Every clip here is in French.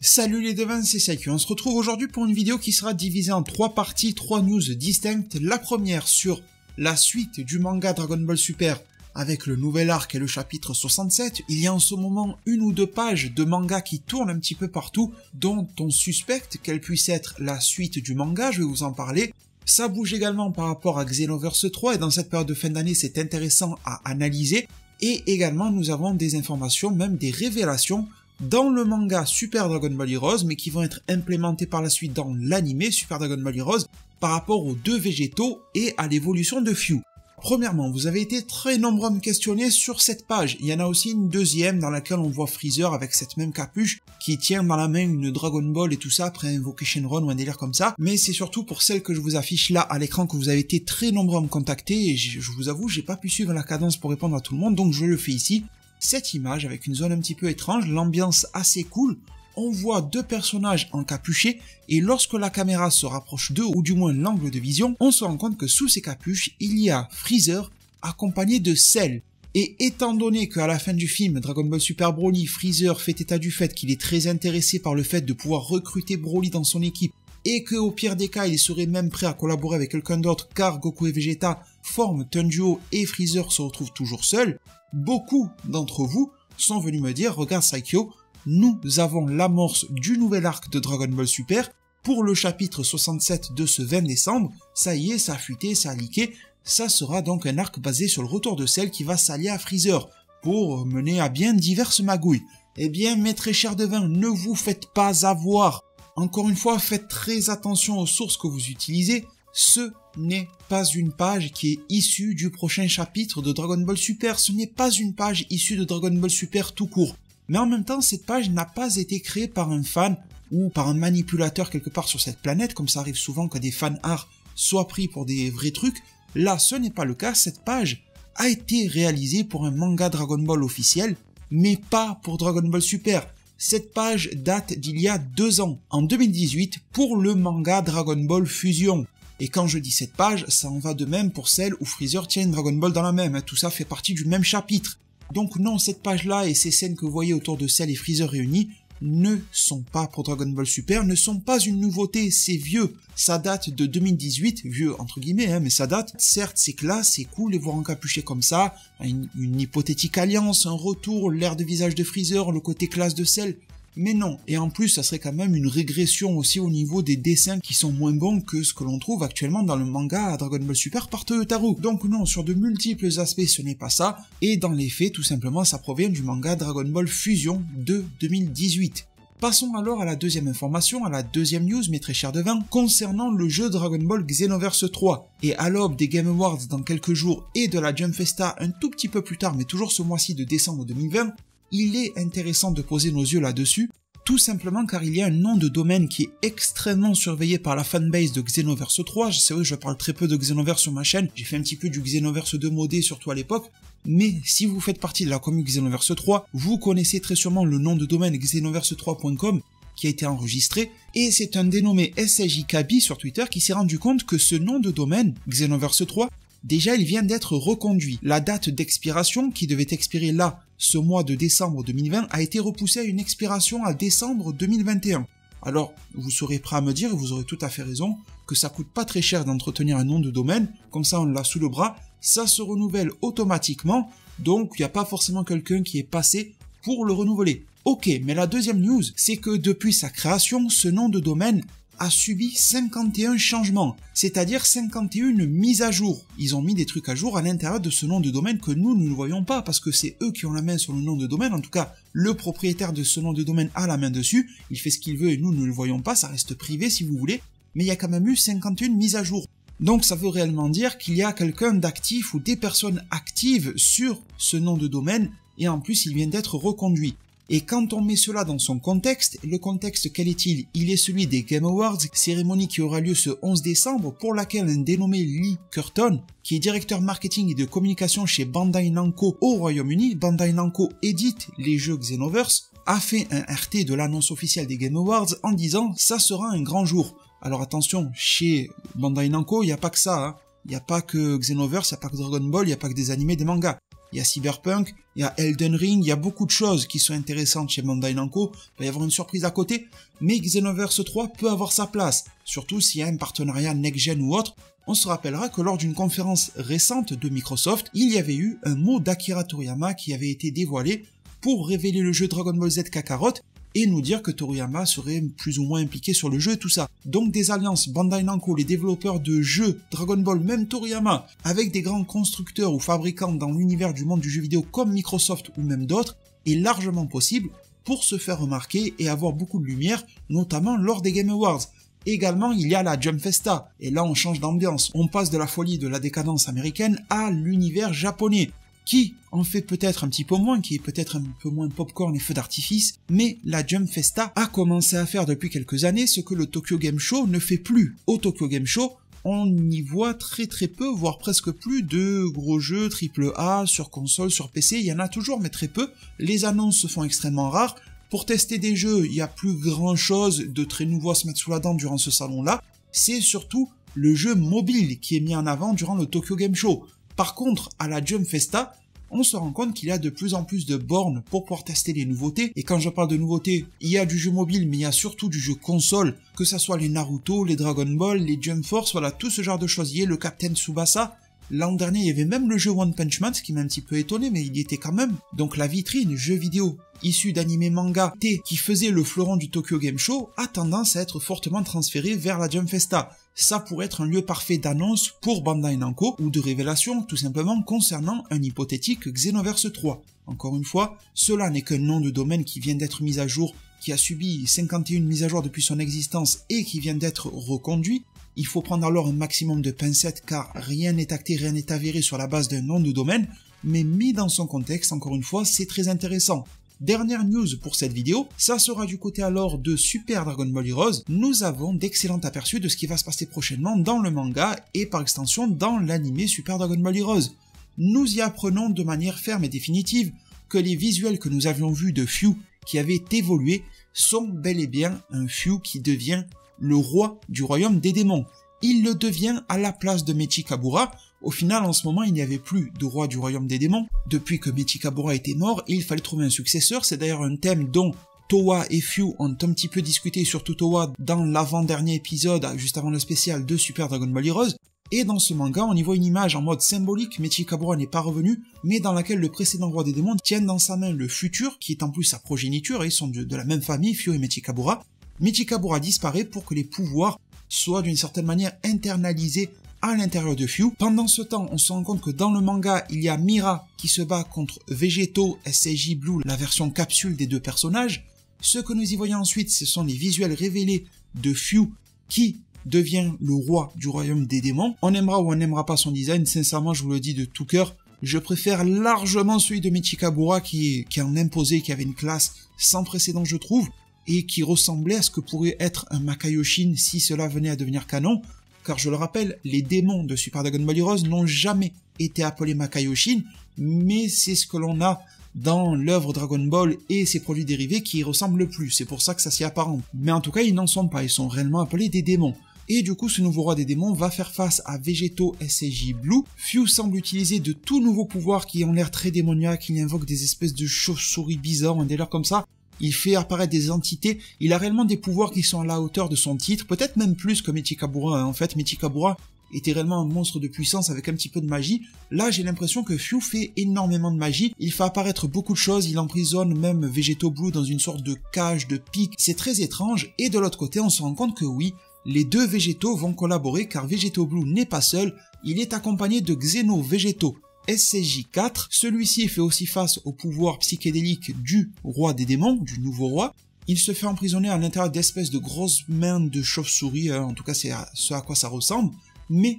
Salut les devins, c'est Saiki. On se retrouve aujourd'hui pour une vidéo qui sera divisée en 3 parties, 3 news distinctes. La première sur la suite du manga Dragon Ball Super avec le nouvel arc et le chapitre 67. Il y a en ce moment 1 ou 2 pages de manga qui tournent un petit peu partout, dont on suspecte qu'elle puisse être la suite du manga, je vais vous en parler. Ça bouge également par rapport à Xenoverse 3 et dans cette période de fin d'année c'est intéressant à analyser. Et également nous avons des informations, même des révélations dans le manga Super Dragon Ball Heroes, mais qui vont être implémentés par la suite dans l'anime Super Dragon Ball Heroes par rapport aux 2 végétaux et à l'évolution de Fyu. Premièrement, vous avez été très nombreux à me questionner sur cette page. Il y en a aussi une deuxième dans laquelle on voit Freezer avec cette même capuche qui tient dans la main une Dragon Ball et tout ça après Invocation Run ou un délire comme ça. Mais c'est surtout pour celle que je vous affiche là à l'écran que vous avez été très nombreux à me contacter et je vous avoue, j'ai pas pu suivre la cadence pour répondre à tout le monde, donc je le fais ici. Cette image avec une zone un petit peu étrange, l'ambiance assez cool, on voit 2 personnages encapuchés et lorsque la caméra se rapproche d'eux ou du moins l'angle de vision, on se rend compte que sous ces capuches, il y a Freezer accompagné de Cell. Et étant donné qu'à la fin du film Dragon Ball Super Broly, Freezer fait état du fait qu'il est très intéressé par le fait de pouvoir recruter Broly dans son équipe et qu'au pire des cas, il serait même prêt à collaborer avec quelqu'un d'autre car Goku et Vegeta forment un duo et Freezer se retrouve toujours seul, beaucoup d'entre vous sont venus me dire « Regarde Saikyo, nous avons l'amorce du nouvel arc de Dragon Ball Super pour le chapitre 67 de ce 20 décembre, ça y est, ça a fuité, ça a leaké, ça sera donc un arc basé sur le retour de Cell qui va s'allier à Freezer pour mener à bien diverses magouilles. Eh bien, mes très chers devins, ne vous faites pas avoir. Encore une fois, faites très attention aux sources que vous utilisez. Ce n'est pas une page qui est issue du prochain chapitre de Dragon Ball Super. Ce n'est pas une page issue de Dragon Ball Super tout court. Mais en même temps, cette page n'a pas été créée par un fan ou par un manipulateur quelque part sur cette planète, comme ça arrive souvent que des fan art soient pris pour des vrais trucs. Là, ce n'est pas le cas. Cette page a été réalisée pour un manga Dragon Ball officiel, mais pas pour Dragon Ball Super. Cette page date d'il y a 2 ans, en 2018, pour le manga Dragon Ball Fusion. Et quand je dis cette page, ça en va de même pour celle où Freezer tient une Dragon Ball dans la main, tout ça fait partie du même chapitre. Donc non, cette page-là et ces scènes que vous voyez autour de Cell et Freezer réunis ne sont pas pour Dragon Ball Super, ne sont pas une nouveauté, c'est vieux. Ça date de 2018, vieux entre guillemets, mais ça date. Certes, c'est classe, c'est cool les voir encapuchés comme ça, une hypothétique alliance, un retour, l'air de visage de Freezer, le côté classe de Cell. Mais non, et en plus ça serait quand même une régression aussi au niveau des dessins qui sont moins bons que ce que l'on trouve actuellement dans le manga Dragon Ball Super par Toyotarou. Donc non, sur de multiples aspects ce n'est pas ça, et dans les faits tout simplement ça provient du manga Dragon Ball Fusion de 2018. Passons alors à la deuxième information, à la deuxième news mes très chers devins, concernant le jeu Dragon Ball Xenoverse 3. Et à l'aube des Game Awards dans quelques jours et de la Jump Festa un tout petit peu plus tard, mais toujours ce mois-ci de décembre 2020, il est intéressant de poser nos yeux là-dessus, tout simplement car il y a un nom de domaine qui est extrêmement surveillé par la fanbase de Xenoverse 3. C'est vrai que je parle très peu de Xenoverse sur ma chaîne, j'ai fait un petit peu du Xenoverse 2 modé surtout à l'époque, mais si vous faites partie de la communauté Xenoverse 3, vous connaissez très sûrement le nom de domaine xenoverse3.com qui a été enregistré, et c'est un dénommé SJKB sur Twitter qui s'est rendu compte que ce nom de domaine, Xenoverse 3, déjà il vient d'être reconduit. La date d'expiration, qui devait expirer là, ce mois de décembre 2020, a été repoussée à une expiration à décembre 2021. Alors, vous serez prêt à me dire, et vous aurez tout à fait raison, que ça coûte pas très cher d'entretenir un nom de domaine, comme ça on l'a sous le bras, ça se renouvelle automatiquement, donc il n'y a pas forcément quelqu'un qui est passé pour le renouveler. Ok, mais la deuxième news, c'est que depuis sa création, ce nom de domaine a subi 51 changements, c'est-à-dire 51 mises à jour. Ils ont mis des trucs à jour à l'intérieur de ce nom de domaine que nous ne voyons pas, parce que c'est eux qui ont la main sur le nom de domaine, en tout cas, le propriétaire de ce nom de domaine a la main dessus, il fait ce qu'il veut et nous ne le voyons pas, ça reste privé si vous voulez, mais il y a quand même eu 51 mises à jour. Donc ça veut réellement dire qu'il y a quelqu'un d'actif ou des personnes actives sur ce nom de domaine, et en plus il vient d'être reconduit. Et quand on met cela dans son contexte, le contexte quel est-il? Il est celui des Game Awards, cérémonie qui aura lieu ce 11 décembre pour laquelle un dénommé Lee Curton, qui est directeur marketing et de communication chez Bandai Namco au Royaume-Uni, Bandai Namco édite les jeux Xenoverse, a fait un RT de l'annonce officielle des Game Awards en disant « ça sera un grand jour ». Alors attention, chez Bandai Namco, il n'y a pas que ça, il n'y a pas que Xenoverse, il n'y a pas que Dragon Ball, il n'y a pas que des animés, des mangas. il y a Cyberpunk, il y a Elden Ring, il y a beaucoup de choses qui sont intéressantes chez Bandai Namco, il va y avoir une surprise à côté, mais Xenoverse 3 peut avoir sa place, surtout s'il y a un partenariat next-gen ou autre. On se rappellera que lors d'une conférence récente de Microsoft, il y avait eu un mot d'Akira Toriyama qui avait été dévoilé pour révéler le jeu Dragon Ball Z Kakarot et nous dire que Toriyama serait plus ou moins impliqué sur le jeu et tout ça. Donc des alliances Bandai Namco, les développeurs de jeux Dragon Ball, même Toriyama, avec des grands constructeurs ou fabricants dans l'univers du monde du jeu vidéo comme Microsoft ou même d'autres, est largement possible pour se faire remarquer et avoir beaucoup de lumière, notamment lors des Game Awards. Également, il y a la Jump Festa, et là on change d'ambiance, on passe de la folie de la décadence américaine à l'univers japonais, qui en fait peut-être un petit peu moins, qui est peut-être un peu moins popcorn et feux d'artifice, mais la Jump Festa a commencé à faire depuis quelques années ce que le Tokyo Game Show ne fait plus. Au Tokyo Game Show, on y voit très peu, voire presque plus de gros jeux AAA sur console, sur PC, il y en a toujours mais très peu, les annonces se font extrêmement rares. Pour tester des jeux, il n'y a plus grand chose de très nouveau à se mettre sous la dent durant ce salon-là. C'est surtout le jeu mobile qui est mis en avant durant le Tokyo Game Show. Par contre, à la Jump Festa, on se rend compte qu'il y a de plus en plus de bornes pour pouvoir tester les nouveautés. Et quand je parle de nouveautés, il y a du jeu mobile, mais il y a surtout du jeu console. Que ça soit les Naruto, les Dragon Ball, les Jump Force, voilà, tout ce genre de choses. Il y a le Captain Tsubasa. L'an dernier, il y avait même le jeu One Punch Man, ce qui m'a un petit peu étonné, mais il y était quand même. Donc la vitrine jeux vidéo issu d'anime manga qui faisait le fleuron du Tokyo Game Show a tendance à être fortement transférée vers la Jump Festa. Ça pourrait être un lieu parfait d'annonce pour Bandai Namco ou de révélation tout simplement concernant un hypothétique Xenoverse 3. Encore une fois, cela n'est qu'un nom de domaine qui vient d'être mis à jour, qui a subi 51 mises à jour depuis son existence et qui vient d'être reconduit. Il faut prendre alors un maximum de pincettes car rien n'est acté, rien n'est avéré sur la base d'un nom de domaine, mais mis dans son contexte, encore une fois, c'est très intéressant. Dernière news pour cette vidéo, ça sera du côté alors de Super Dragon Ball Heroes. Nous avons d'excellents aperçus de ce qui va se passer prochainement dans le manga et par extension dans l'anime Super Dragon Ball Heroes. Nous y apprenons de manière ferme et définitive que les visuels que nous avions vus de Fyu qui avaient évolué sont bel et bien un Fyu qui devient le roi du royaume des démons. Il le devient à la place de Mechi Kabura. Au final, en ce moment, il n'y avait plus de roi du royaume des démons. Depuis que Mechi Kabura était mort, il fallait trouver un successeur. C'est d'ailleurs un thème dont Towa et Fyu ont un petit peu discuté, surtout Towa, dans l'avant-dernier épisode, juste avant le spécial de Super Dragon Ball Heroes. Et dans ce manga, on y voit une image en mode symbolique, Mechi Kabura n'est pas revenu, mais dans laquelle le précédent roi des démons tient dans sa main le futur, qui est en plus sa progéniture, et ils sont de la même famille, Fyu et Mechi Kabura. Mechi Kabura disparaît pour que les pouvoirs soient d'une certaine manière internalisés à l'intérieur de Fyu. Pendant ce temps, on se rend compte que dans le manga, il y a Mira qui se bat contre Vegeto SCJ Blue, la version capsule des deux personnages. Ce que nous y voyons ensuite, ce sont les visuels révélés de Fyu qui devient le roi du royaume des démons. On aimera ou on n'aimera pas son design, sincèrement je vous le dis de tout cœur, je préfère largement celui de Mechi Kabura qui en imposait, qui avait une classe sans précédent je trouve, et qui ressemblait à ce que pourrait être un Makaioshin si cela venait à devenir canon, car je le rappelle, les démons de Super Dragon Ball Heroes n'ont jamais été appelés Makaioshin, mais c'est ce que l'on a dans l'œuvre Dragon Ball et ses produits dérivés qui y ressemblent le plus, c'est pour ça que ça s'y apparente. Mais en tout cas, ils n'en sont pas, ils sont réellement appelés des démons. Et du coup, ce nouveau roi des démons va faire face à Vegeto SCJ Blue. Fyu semble utiliser de tout nouveaux pouvoirs qui ont l'air très démoniaques, il invoque des espèces de chauves-souris bizarres, un délire comme ça. Il fait apparaître des entités, il a réellement des pouvoirs qui sont à la hauteur de son titre, peut-être même plus que Mechi Kabura. En fait, Mechi Kabura était réellement un monstre de puissance avec un petit peu de magie. Là, j'ai l'impression que Fyu fait énormément de magie, il fait apparaître beaucoup de choses, il emprisonne même Vegeto Blue dans une sorte de cage, de pic, c'est très étrange, et de l'autre côté, on se rend compte que oui, les deux Végétaux vont collaborer car Vegeto Blue n'est pas seul, il est accompagné de Xeno Vegeto SCJ4, celui-ci fait aussi face au pouvoir psychédélique du roi des démons, du nouveau roi. Il se fait emprisonner à l'intérieur d'espèces de grosses mains de chauve-souris, en tout cas c'est ce à quoi ça ressemble, mais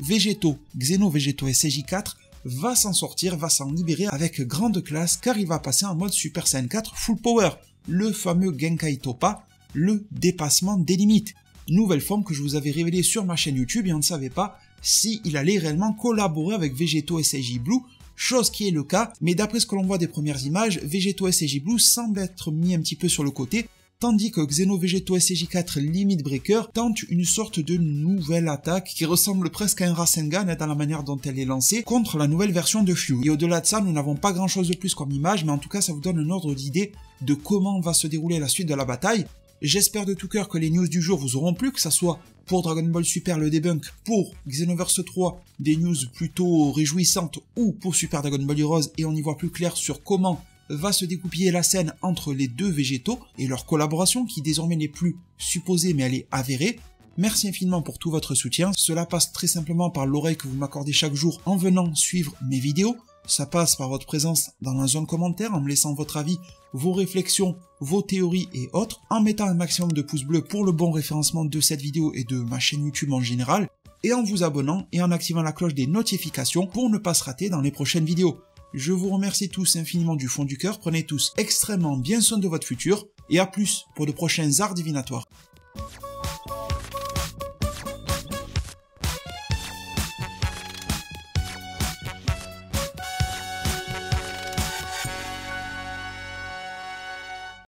Xeno Vegeto SCJ4 va s'en sortir, va s'en libérer avec grande classe car il va passer en mode Super Saiyan 4 Full Power, le fameux Genkai Toppa, le dépassement des limites. Nouvelle forme que je vous avais révélée sur ma chaîne YouTube et on ne savait pas s'il allait réellement collaborer avec Vegeto SCJ Blue, chose qui est le cas, mais d'après ce que l'on voit des premières images, Vegeto SCJ Blue semble être mis un petit peu sur le côté, tandis que Xenovegeto SCJ4 Limit Breaker tente une sorte de nouvelle attaque qui ressemble presque à un Rasengan dans la manière dont elle est lancée contre la nouvelle version de Fuse. Et au-delà de ça, nous n'avons pas grand chose de plus comme image, mais en tout cas ça vous donne un ordre d'idée de comment va se dérouler la suite de la bataille. J'espère de tout cœur que les news du jour vous auront plu, que ça soit pour Dragon Ball Super le debunk, pour Xenoverse 3 des news plutôt réjouissantes, ou pour Super Dragon Ball Heroes, et on y voit plus clair sur comment va se découpiller la scène entre les deux végétaux et leur collaboration qui désormais n'est plus supposée mais elle est avérée. Merci infiniment pour tout votre soutien, cela passe très simplement par l'oreille que vous m'accordez chaque jour en venant suivre mes vidéos, ça passe par votre présence dans la zone commentaire en me laissant votre avis, vos réflexions, vos théories et autres, en mettant un maximum de pouces bleus pour le bon référencement de cette vidéo et de ma chaîne YouTube en général, et en vous abonnant et en activant la cloche des notifications pour ne pas se rater dans les prochaines vidéos. Je vous remercie tous infiniment du fond du cœur, prenez tous extrêmement bien soin de votre futur, et à plus pour de prochains arts divinatoires.